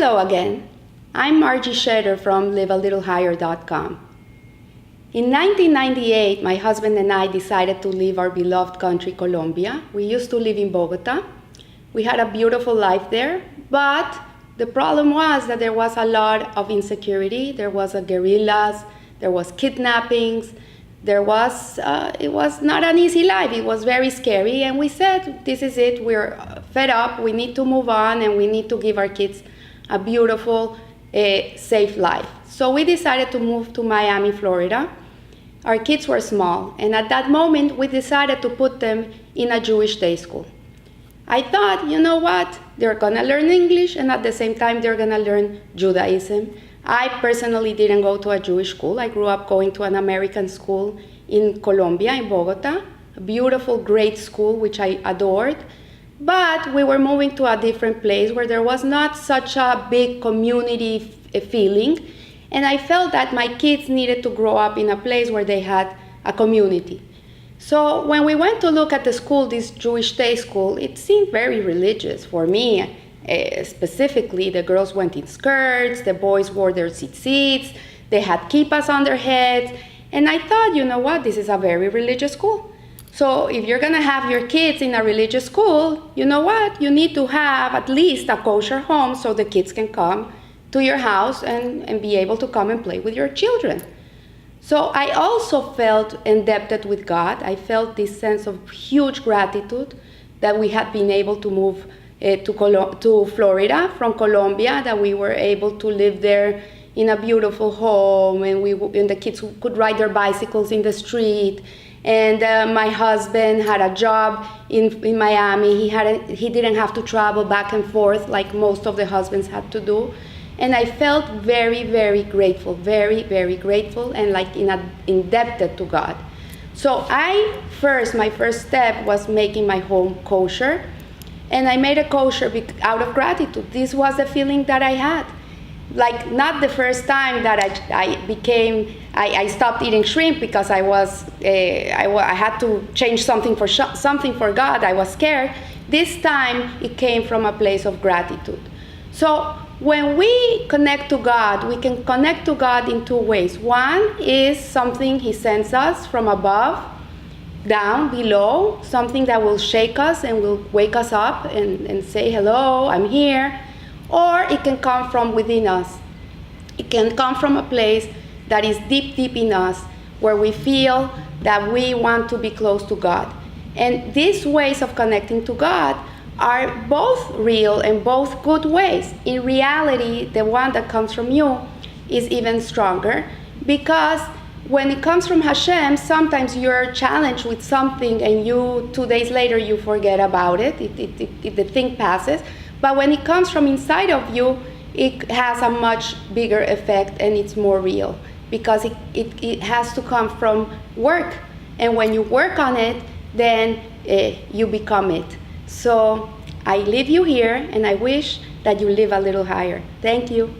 Hello again. I'm Margie Shader from livealittlehigher.com. In 1998, my husband and I decided to leave our beloved country, Colombia. We used to live in Bogota. We had a beautiful life there, but the problem was that there was a lot of insecurity. There was guerrillas, there was kidnappings, it was not an easy life. It was very scary, and we said, this is it, we're fed up, we need to move on, and we need to give our kids a beautiful, safe life. So we decided to move to Miami, Florida. Our kids were small, and at that moment, we decided to put them in a Jewish day school. I thought, you know what, they're gonna learn English, and at the same time, they're gonna learn Judaism. I personally didn't go to a Jewish school. I grew up going to an American school in Colombia, in Bogota, a beautiful, great school, which I adored. But we were moving to a different place where there was not such a big community feeling, and I felt that my kids needed to grow up in a place where they had a community. So when we went to look at the school, this Jewish day school, it seemed very religious for me. Specifically, the girls went in skirts, the boys wore their tzitzits, they had kippahs on their heads, and I thought, you know what, this is a very religious school. So if you're gonna have your kids in a religious school, you know what, you need to have at least a kosher home so the kids can come to your house and be able to come and play with your children. So I also felt indebted with God. I felt this sense of huge gratitude that we had been able to move to Florida from Colombia, that we were able to live there in a beautiful home, and the kids could ride their bicycles in the street. And my husband had a job in Miami. He didn't have to travel back and forth like most of the husbands had to do. And I felt very, very grateful, very, very grateful, and like indebted to God. So my first step was making my home kosher. And I made it kosher out of gratitude. This was the feeling that I had. Like, not the first time that I stopped eating shrimp because I had to change something for God. I was scared. This time it came from a place of gratitude. So when we connect to God, we can connect to God in two ways. One is something He sends us from above, down below, something that will shake us and will wake us up and say, hello, I'm here. Or it can come from within us. It can come from a place that is deep, deep in us, where we feel that we want to be close to God. And these ways of connecting to God are both real and both good ways. In reality, the one that comes from you is even stronger, because when it comes from Hashem, sometimes you're challenged with something and 2 days later you forget about it. The thing passes. But when it comes from inside of you, it has a much bigger effect and it's more real, because it has to come from work. And when you work on it, then you become it. So I leave you here, and I wish that you live a little higher. Thank you.